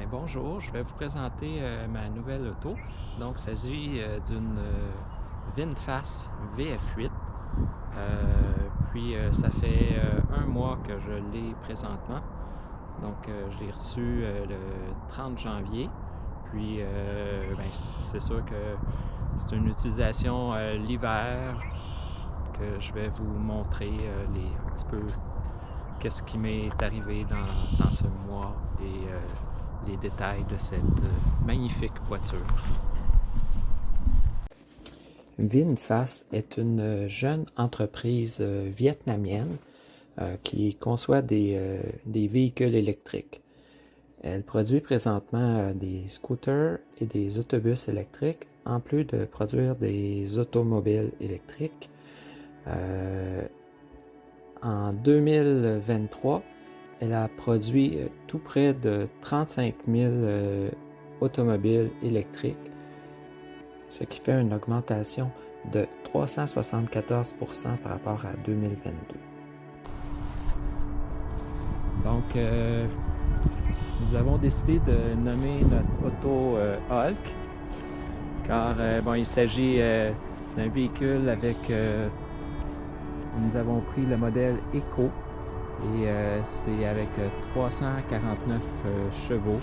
Bonjour, je vais vous présenter ma nouvelle auto. Donc, il s'agit d'une VinFast VF8. Ça fait un mois que je l'ai présentement. Donc, je l'ai reçu le 30 janvier. Puis, c'est sûr que c'est une utilisation l'hiver que je vais vous montrer un petit peu qu'est-ce qui m'est arrivé dans ce mois et les détails de cette magnifique voiture. VinFast est une jeune entreprise vietnamienne qui conçoit des véhicules électriques. Elle produit présentement des scooters et des autobus électriques, en plus de produire des automobiles électriques. En 2023, elle a produit tout près de 35 000 automobiles électriques, ce qui fait une augmentation de 374% par rapport à 2022. Donc, nous avons décidé de nommer notre auto Hulk, car il s'agit d'un véhicule avec... nous avons pris le modèle Eco. Et c'est avec 349 chevaux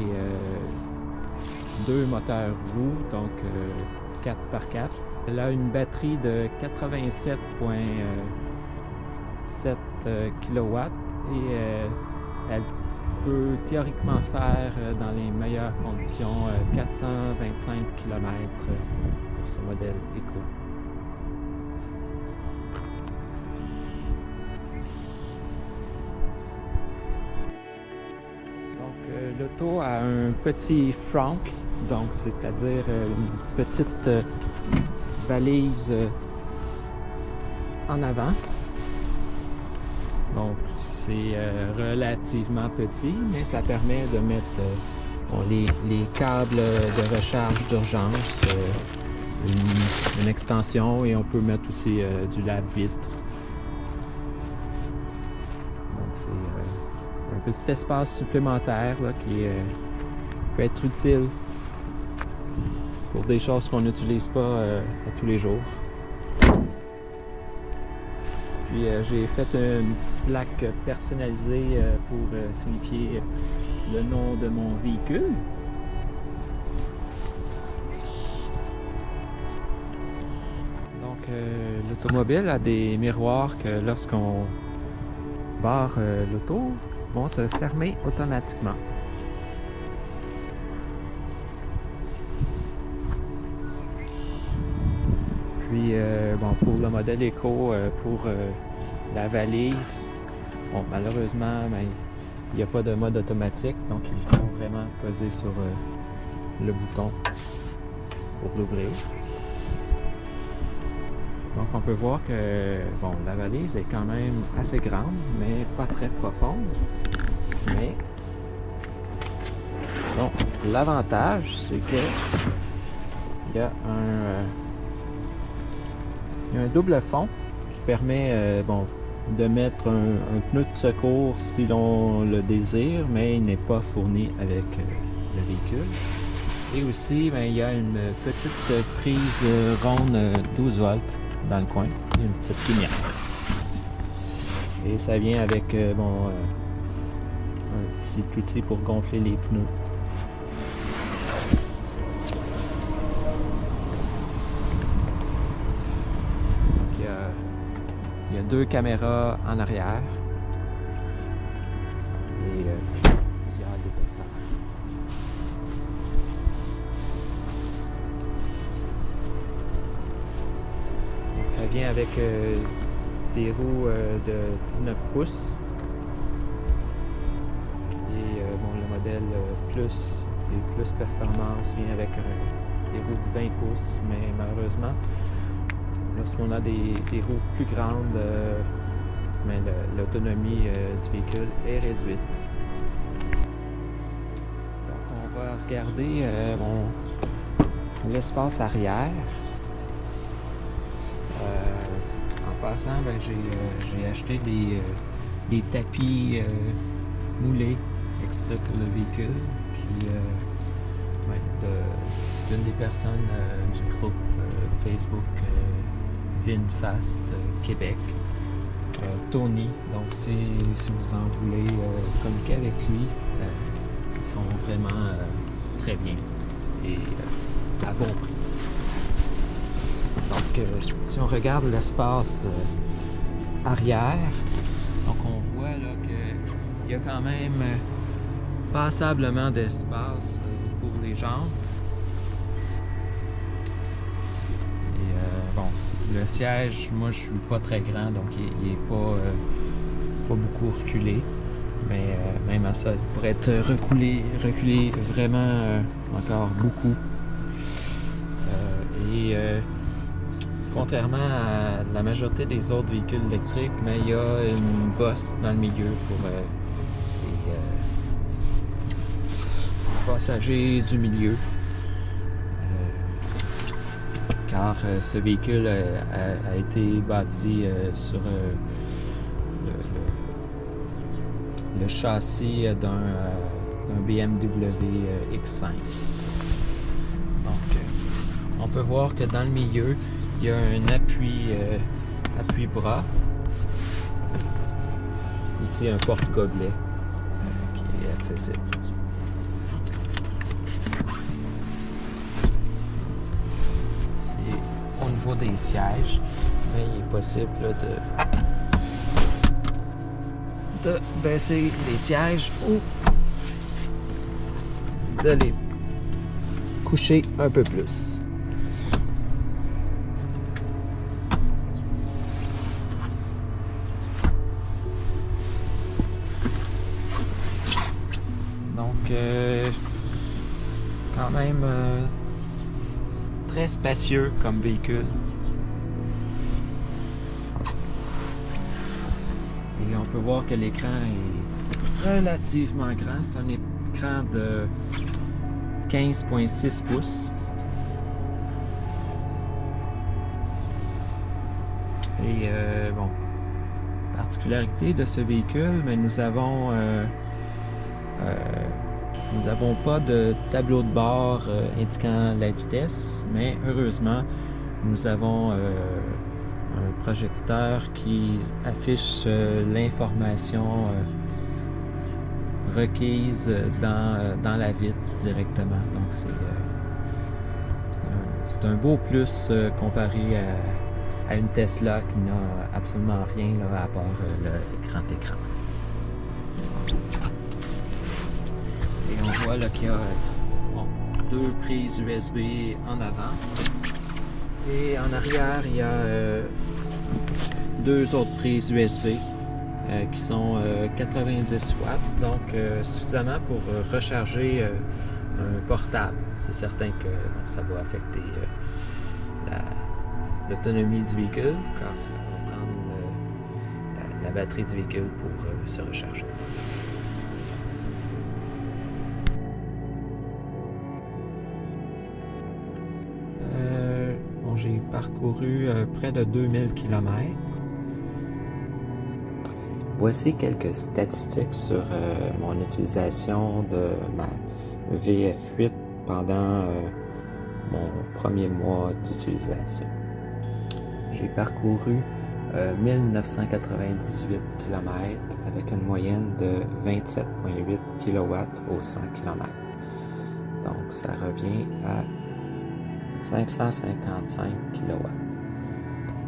et 2 moteurs roues, donc 4x4. Elle a une batterie de 87,7 kW et elle peut théoriquement faire dans les meilleures conditions 425 km pour ce modèle Eco. L'auto a un petit frunk, donc c'est-à-dire une petite valise en avant. Donc c'est relativement petit, mais ça permet de mettre les câbles de recharge d'urgence, une extension, et on peut mettre aussi du lave-vitre. Donc c'est un petit espace supplémentaire là, qui peut être utile pour des choses qu'on n'utilise pas à tous les jours. Puis j'ai fait une plaque personnalisée pour signifier le nom de mon véhicule. Donc l'automobile a des miroirs que lorsqu'on barre l'auto, vont se fermer automatiquement. Puis pour le modèle Eco, pour la valise, malheureusement il n'y a pas de mode automatique, donc il faut vraiment peser sur le bouton pour l'ouvrir. Donc on peut voir que la valise est quand même assez grande, mais pas très profonde. Mais l'avantage, c'est que il y a un double fond qui permet de mettre un pneu de secours si l'on le désire, mais il n'est pas fourni avec le véhicule. Et aussi, il y a une petite prise ronde 12 volts dans le coin, une petite lumière. Et ça vient avec un petit outil pour gonfler les pneus. Donc, il y a 2 caméras en arrière et plusieurs détecteurs. Donc, ça vient avec des roues de 19 pouces. Et le modèle Plus et Plus Performance vient avec des roues de 20 pouces, mais malheureusement, lorsqu'on a des roues plus grandes, l'autonomie du véhicule est réduite. regarder l'espace arrière. En passant, ben, j'ai acheté des tapis moulés extra pour le véhicule. Puis d'une des personnes du groupe Facebook VinFast Québec, Tony. Donc si vous en voulez communiquer avec lui, ils sont vraiment très bien et à bon prix. Donc si on regarde l'espace arrière, donc on voit là qu'il y a quand même passablement d'espace pour les jambes. Et bon, le siège, moi je suis pas très grand, donc il est pas beaucoup reculé. Mais même à ça, il pourrait être reculé vraiment encore beaucoup. Contrairement à la majorité des autres véhicules électriques, mais il y a une bosse dans le milieu pour les passagers du milieu. Car ce véhicule a été bâti sur le châssis d'un BMW X5. Donc, on peut voir que dans le milieu, il y a un appui-bras. Ici, un porte-gobelet qui est accessible. Et au niveau des sièges, il est possible de baisser les sièges ou de les coucher un peu plus. Donc, quand même très spacieux comme véhicule. Et on peut voir que l'écran est relativement grand. C'est un écran de 15,6 pouces. Et bon, particularité de ce véhicule, mais nous avons pas de tableau de bord indiquant la vitesse, mais heureusement, nous avons un projecteur qui affiche l'information requise dans la vitre directement. Donc c'est un beau plus comparé à une Tesla qui n'a absolument rien là, à part le grand écran. Et on voit là qu'il y a deux prises USB en avant. Et en arrière, il y a deux autres prises USB qui sont 90 watts, donc suffisamment pour recharger un portable. C'est certain que ça va affecter l'autonomie du véhicule, car ça va prendre la batterie du véhicule pour se recharger. J'ai parcouru près de 2000 km. Voici quelques statistiques sur mon utilisation de ma VF8 pendant mon premier mois d'utilisation. J'ai parcouru 1998 km avec une moyenne de 27,8 kW au 100 km. Donc ça revient à 555 kW.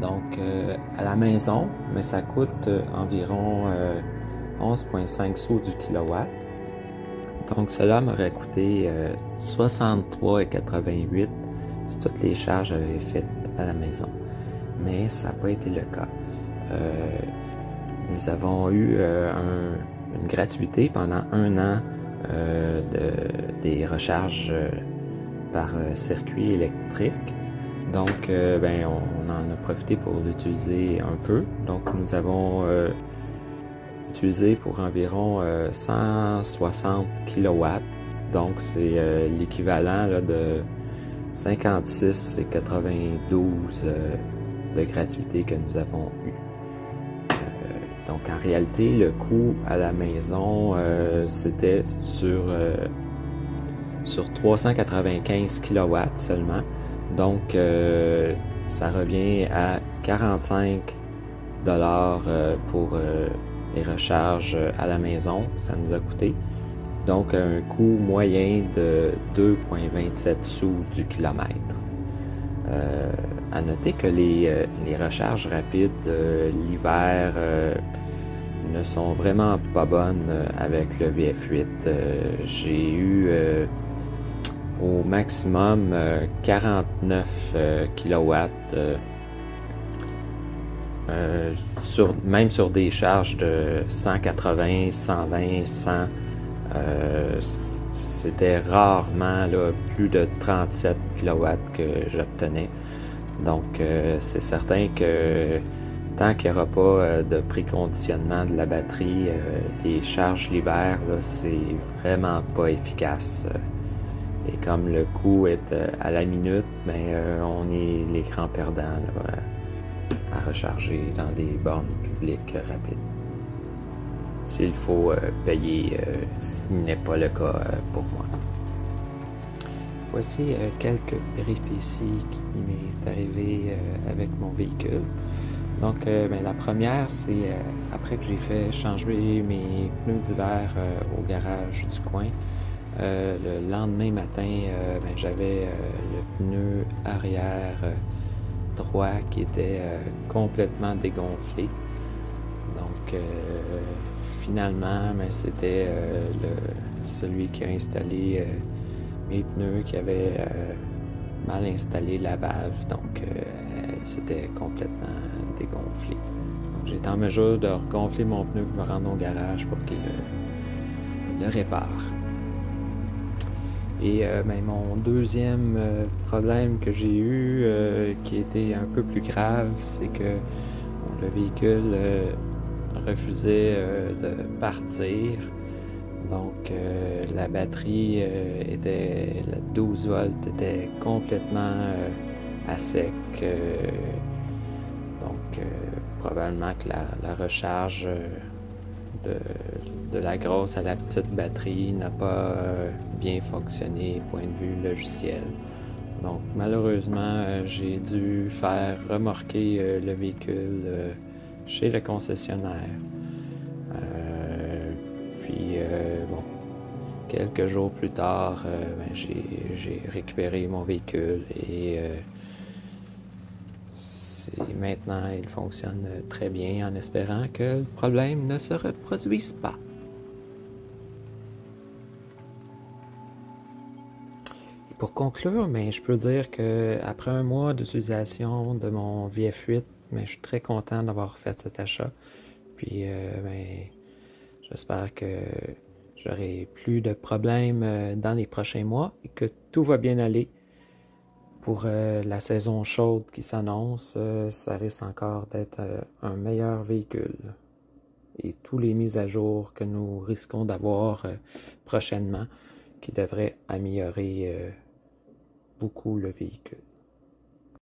Donc à la maison, mais ça coûte environ 11,5 sous du kilowatt. Donc cela m'aurait coûté 63,88 si toutes les charges avaient été faites à la maison. Mais ça n'a pas été le cas. Nous avons eu une gratuité pendant 1 an des recharges par circuit électrique. Donc, on en a profité pour l'utiliser un peu. Donc, nous avons utilisé pour environ 160 kW donc c'est l'équivalent là, de 56 et 92 de gratuité que nous avons eu. Donc en réalité, le coût à la maison, c'était sur 395 kW seulement. Donc ça revient à 45 pour les recharges à la maison. Ça nous a coûté. Donc un coût moyen de 2,27 sous du kilomètre. À noter que les recharges rapides l'hiver ne sont vraiment pas bonnes avec le VF8. J'ai eu au maximum 49 kW même sur des charges de 180, 120, 100. C'était rarement là, plus de 37 kW que j'obtenais. Donc c'est certain que tant qu'il n'y aura pas de préconditionnement de la batterie, les charges l'hiver, c'est vraiment pas efficace. Et comme le coût est à la minute, on est les grands perdants là, à recharger dans des bornes publiques rapides. S'il faut payer, ce n'est pas le cas pour moi. Voici quelques péripéties qui m'est arrivé avec mon véhicule. Donc la première, c'est après que j'ai fait changer mes pneus d'hiver au garage du coin. Le lendemain matin, j'avais le pneu arrière droit qui était complètement dégonflé. Donc finalement, c'était celui qui a installé mes pneus qui avait mal installé la valve, donc c'était complètement dégonflé. Donc j'ai été en mesure de regonfler mon pneu pour me rendre au garage pour qu'il le répare. Et mon deuxième problème que j'ai eu, qui était un peu plus grave, c'est que le véhicule refusait de partir. Donc la batterie la 12 volts était complètement à sec. Donc probablement que la recharge de la grosse à la petite batterie n'a pas bien fonctionné point de vue logiciel. Donc malheureusement, j'ai dû faire remorquer le véhicule chez le concessionnaire. Quelques jours plus tard, j'ai récupéré mon véhicule et maintenant il fonctionne très bien en espérant que le problème ne se reproduise pas. Et pour conclure, je peux dire qu'après un mois d'utilisation de mon VF8, je suis très content d'avoir fait cet achat. Puis j'espère que j'aurai plus de problèmes dans les prochains mois et que tout va bien aller. Pour la saison chaude qui s'annonce, ça risque encore d'être un meilleur véhicule. Et tous les mises à jour que nous risquons d'avoir prochainement qui devraient améliorer beaucoup le véhicule.